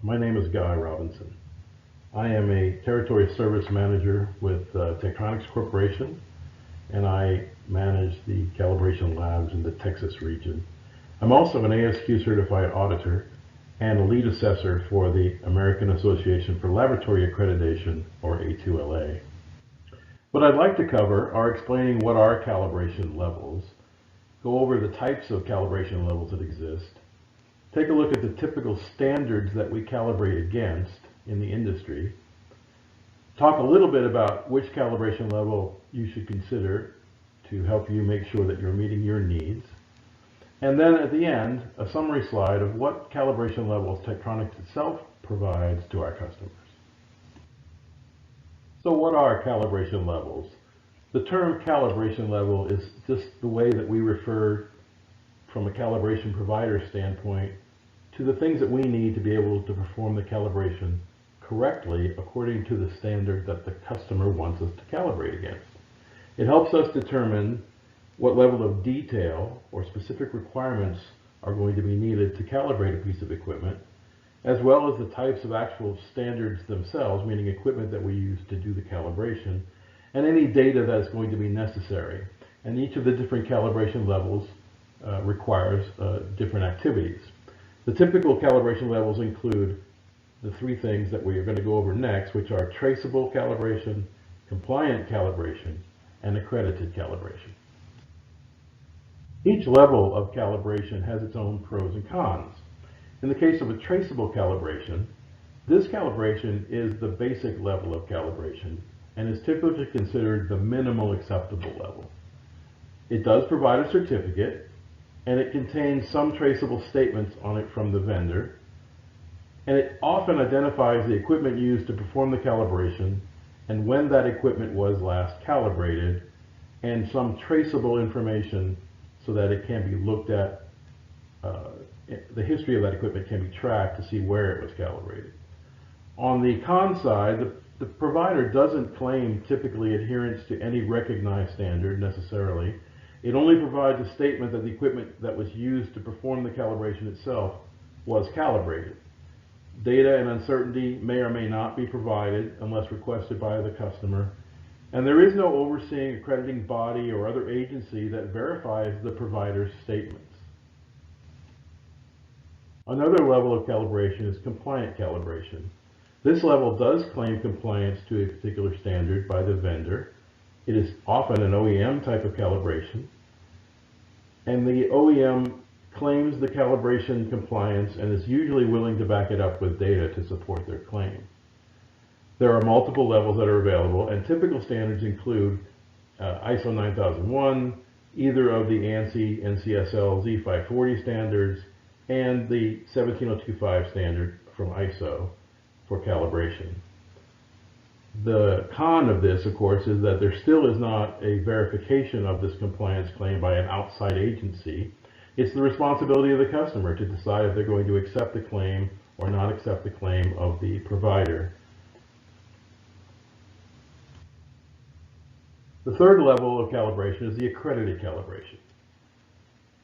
My name is Guy Robinson. I am a Territory Service Manager with Tektronix Corporation, and I manage the calibration labs in the Texas region. I'm also an ASQ certified auditor and a lead assessor for the American Association for Laboratory Accreditation, or A2LA. What I'd like to cover are explaining what are calibration levels, go over the types of calibration levels that exist, take a look at the typical standards that we calibrate against in the industry, talk a little bit about which calibration level you should consider to help you make sure that you're meeting your needs, and then at the end, a summary slide of what calibration levels Tektronix itself provides to our customers. So what are calibration levels? The term calibration level is just the way that we refer from a calibration provider standpoint to the things that we need to be able to perform the calibration correctly according to the standard that the customer wants us to calibrate against. It helps us determine what level of detail or specific requirements are going to be needed to calibrate a piece of equipment, as well as the types of actual standards themselves, meaning equipment that we use to do the calibration, and any data that is going to be necessary. And each of the different calibration levels requires different activities. The typical calibration levels include the three things that we are going to go over next, which are traceable calibration, compliant calibration, and accredited calibration. Each level of calibration has its own pros and cons. In the case of a traceable calibration, this calibration is the basic level of calibration and is typically considered the minimal acceptable level. It does provide a certificate, and it contains some traceable statements on it from the vendor, and it often identifies the equipment used to perform the calibration and when that equipment was last calibrated, and some traceable information so that it can be looked at, the history of that equipment can be tracked to see where it was calibrated. On the con side, the provider doesn't claim typically adherence to any recognized standard necessarily. It only provides a statement that the equipment that was used to perform the calibration itself was calibrated. Data and uncertainty may or may not be provided unless requested by the customer, and there is no overseeing accrediting body or other agency that verifies the provider's statements. Another level of calibration is compliant calibration. This level does claim compliance to a particular standard by the vendor. It is often an OEM type of calibration, and the OEM claims the calibration compliance and is usually willing to back it up with data to support their claim. There are multiple levels that are available, and typical standards include ISO 9001, either of the ANSI NCSL Z540 standards, and the 17025 standard from ISO for calibration. The con of this, of course, is that there still is not a verification of this compliance claim by an outside agency. It's the responsibility of the customer to decide if they're going to accept the claim or not accept the claim of the provider. The third level of calibration is the accredited calibration.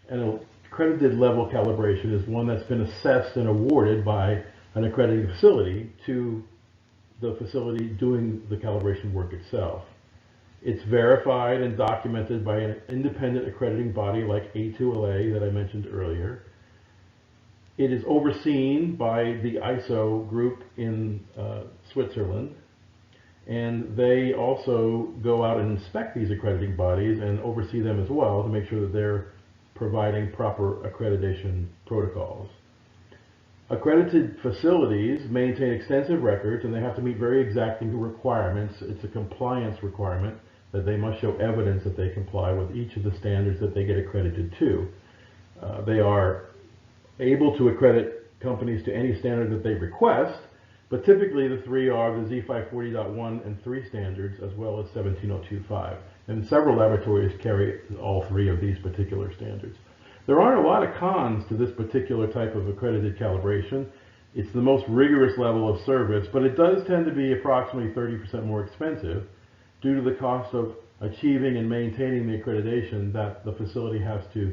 An accredited level calibration is one that's been assessed and awarded by an accredited facility to the facility doing the calibration work itself. It's verified and documented by an independent accrediting body like A2LA that I mentioned earlier. It is overseen by the ISO group in Switzerland, and they also go out and inspect these accrediting bodies and oversee them as well to make sure that they're providing proper accreditation protocols. Accredited facilities maintain extensive records, and they have to meet very exacting requirements. It's a compliance requirement that they must show evidence that they comply with each of the standards that they get accredited to. They are able to accredit companies to any standard that they request, but typically the three are the Z540.1 and 3 standards, as well as 17025. And several laboratories carry all three of these particular standards. There aren't a lot of cons to this particular type of accredited calibration. It's the most rigorous level of service, but it does tend to be approximately 30% more expensive due to the cost of achieving and maintaining the accreditation that the facility has to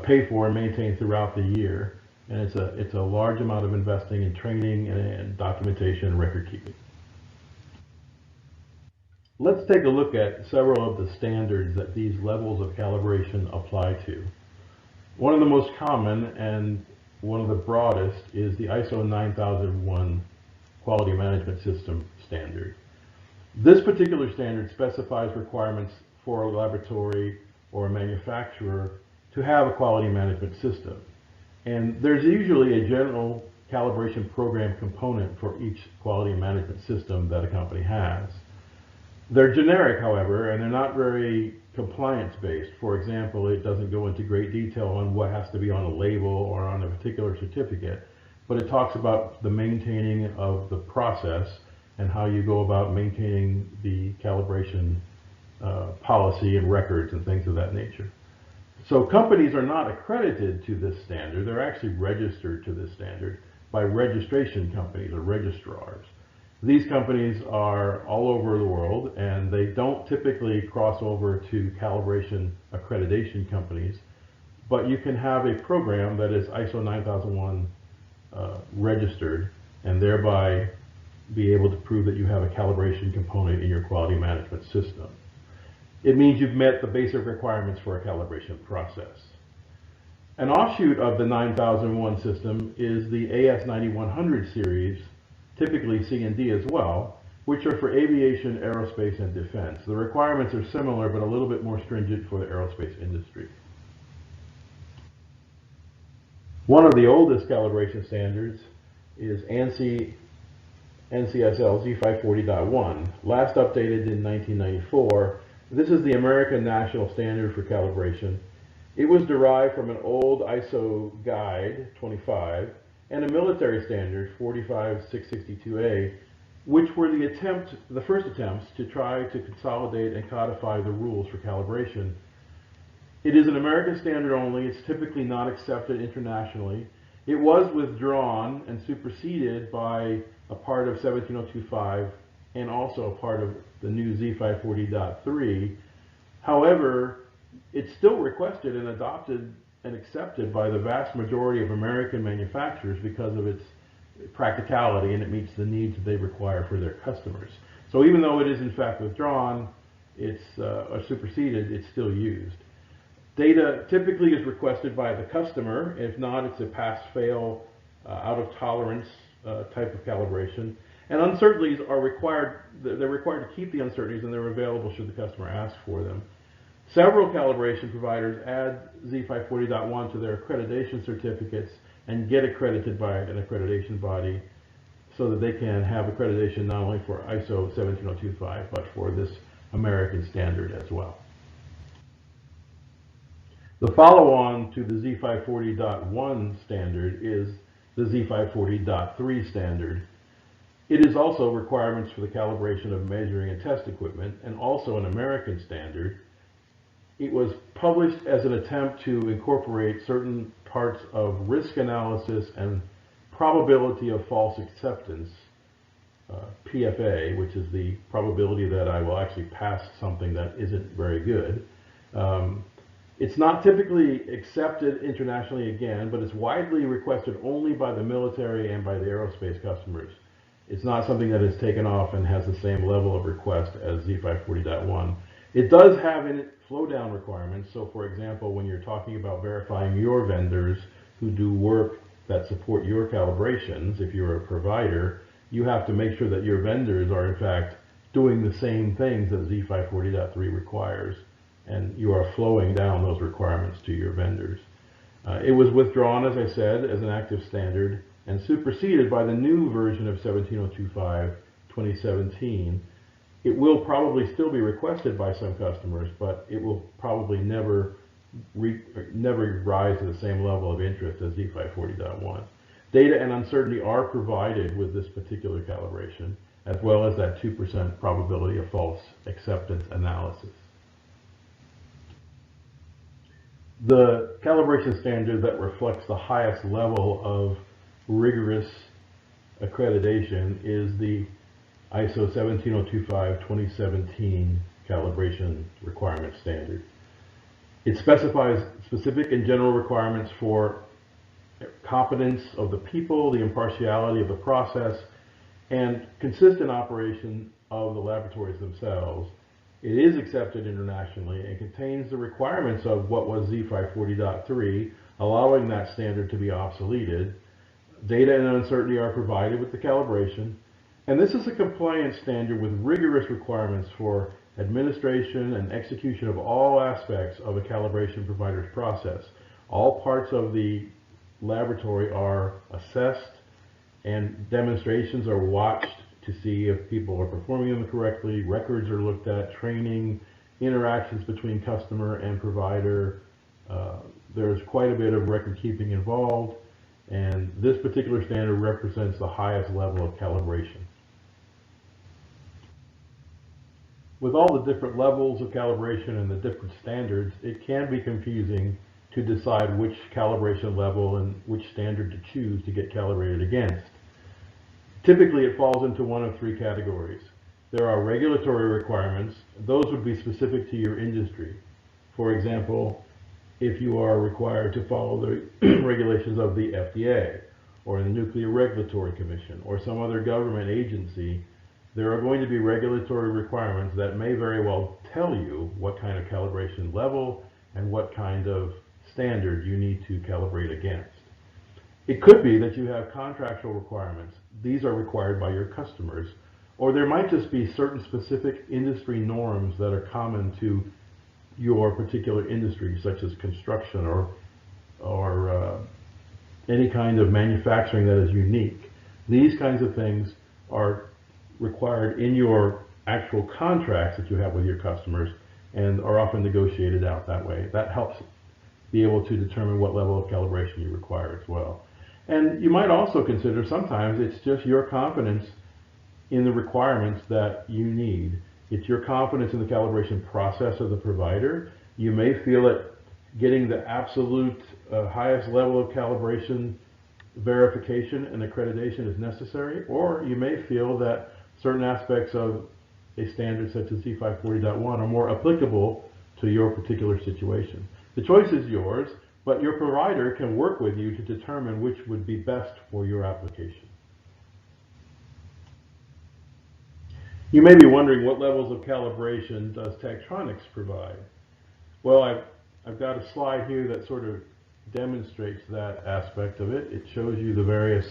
pay for and maintain throughout the year. And it's a large amount of investing in training and documentation and record keeping. Let's take a look at several of the standards that these levels of calibration apply to. One of the most common and one of the broadest is the ISO 9001 Quality Management System standard. This particular standard specifies requirements for a laboratory or a manufacturer to have a quality management system. And there's usually a general calibration program component for each quality management system that a company has. They're generic, however, and they're not very compliance-based. For example, it doesn't go into great detail on what has to be on a label or on a particular certificate, but it talks about the maintaining of the process and how you go about maintaining the calibration policy and records and things of that nature. So companies are not accredited to this standard. They're actually registered to this standard by registration companies or registrars. These companies are all over the world, and they don't typically cross over to calibration accreditation companies, but you can have a program that is ISO 9001 registered and thereby be able to prove that you have a calibration component in your quality management system. It means you've met the basic requirements for a calibration process. An offshoot of the 9001 system is the AS 9100 series, typically C and D as well, which are for aviation, aerospace, and defense. The requirements are similar, but a little bit more stringent for the aerospace industry. One of the oldest calibration standards is ANSI NCSL Z540.1, last updated in 1994. This is the American National Standard for Calibration. It was derived from an old ISO guide 25 and a military standard 45662A, which were the first attempts to try to consolidate and codify the rules for calibration. It is an American standard only. It's typically not accepted internationally. It was withdrawn and superseded by a part of 17025 and also a part of the new Z540.3. However, it's still requested and adopted and accepted by the vast majority of American manufacturers because of its practicality, and it meets the needs that they require for their customers. So even though it is in fact withdrawn, it's or superseded, it's still used. Data typically is requested by the customer. If not, it's a pass-fail, out of tolerance type of calibration. And uncertainties are required. They're required to keep the uncertainties, and they're available should the customer ask for them. Several calibration providers add Z540.1 to their accreditation certificates and get accredited by an accreditation body so that they can have accreditation not only for ISO 17025 but for this American standard as well. The follow-on to the Z540.1 standard is the Z540.3 standard. It is also requirements for the calibration of measuring and test equipment, and also an American standard. It was published as an attempt to incorporate certain parts of risk analysis and probability of false acceptance, PFA, which is the probability that I will actually pass something that isn't very good. It's not typically accepted internationally again, but it's widely requested only by the military and by the aerospace customers. It's not something that is taken off and has the same level of request as Z540.1. It does have in it flow-down requirements. So for example, when you're talking about verifying your vendors who do work that support your calibrations, if you're a provider, you have to make sure that your vendors are in fact doing the same things that Z540.3 requires, and you are flowing down those requirements to your vendors. It was withdrawn, as I said, as an active standard and superseded by the new version of 17025 2017. It will probably still be requested by some customers, but it will probably never rise to the same level of interest as Z540.1. Data and uncertainty are provided with this particular calibration, as well as that 2% probability of false acceptance analysis. The calibration standard that reflects the highest level of rigorous accreditation is the ISO 17025 2017 calibration requirement standard. It specifies specific and general requirements for competence of the people, the impartiality of the process, and consistent operation of the laboratories themselves. It is accepted internationally and contains the requirements of what was Z540.3, allowing that standard to be obsoleted. Data and uncertainty are provided with the calibration, and this is a compliance standard with rigorous requirements for administration and execution of all aspects of a calibration provider's process. All parts of the laboratory are assessed and demonstrations are watched to see if people are performing them correctly. Records are looked at, training, interactions between customer and provider. There's quite a bit of record keeping involved, and this particular standard represents the highest level of calibration. With all the different levels of calibration and the different standards, it can be confusing to decide which calibration level and which standard to choose to get calibrated against. Typically, it falls into one of three categories. There are regulatory requirements. Those would be specific to your industry. For example, if you are required to follow the regulations of the FDA or the Nuclear Regulatory Commission or some other government agency, there are going to be regulatory requirements that may very well tell you what kind of calibration level and what kind of standard you need to calibrate against. It could be that you have contractual requirements. These are required by your customers. Or there might just be certain specific industry norms that are common to your particular industry, such as construction or any kind of manufacturing that is unique. These kinds of things are required in your actual contracts that you have with your customers and are often negotiated out that way. That helps be able to determine what level of calibration you require as well. And you might also consider sometimes it's just your confidence in the requirements that you need. It's your confidence in the calibration process of the provider. You may feel that getting the absolute highest level of calibration verification and accreditation is necessary, or you may feel that certain aspects of a standard such as Z540.1 are more applicable to your particular situation. The choice is yours, but your provider can work with you to determine which would be best for your application. You may be wondering, what levels of calibration does Tektronix provide? Well, I've got a slide here that sort of demonstrates that aspect of it. It shows you the various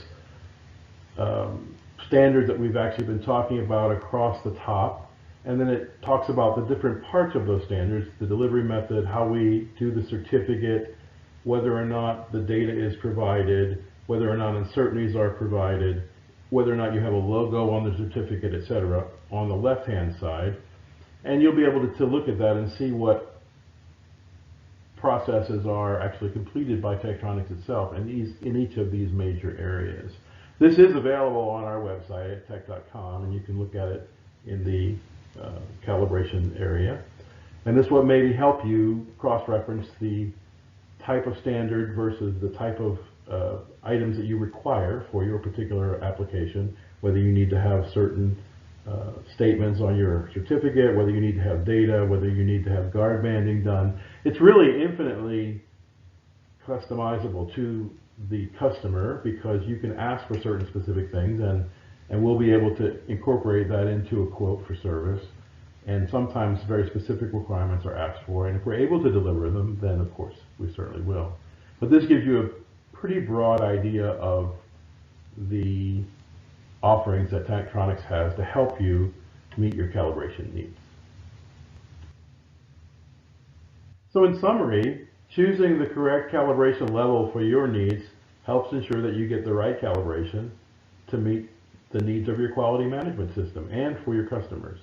standards that we've actually been talking about across the top, and then it talks about the different parts of those standards, the delivery method, how we do the certificate, whether or not the data is provided, whether or not uncertainties are provided, whether or not you have a logo on the certificate, etc., on the left-hand side. And you'll be able to look at that and see what processes are actually completed by Tektronix itself in each of these major areas. This is available on our website at tech.com, and you can look at it in the calibration area. And this will maybe help you cross-reference the type of standard versus the type of items that you require for your particular application, whether you need to have certain statements on your certificate, whether you need to have data, whether you need to have guard banding done. It's really infinitely customizable to the customer, because you can ask for certain specific things, and we'll be able to incorporate that into a quote for service. And sometimes very specific requirements are asked for, and if we're able to deliver them, then of course we certainly will. But this gives you a pretty broad idea of the offerings that Tektronix has to help you meet your calibration needs. So in summary, choosing the correct calibration level for your needs helps ensure that you get the right calibration to meet the needs of your quality management system and for your customers.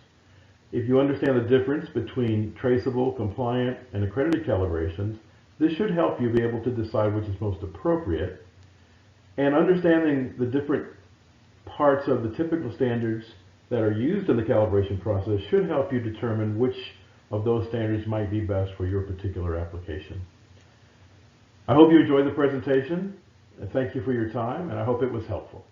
If you understand the difference between traceable, compliant, and accredited calibrations, this should help you be able to decide which is most appropriate. And understanding the different parts of the typical standards that are used in the calibration process should help you determine which of those standards might be best for your particular application. I hope you enjoyed the presentation. Thank you for your time, and I hope it was helpful.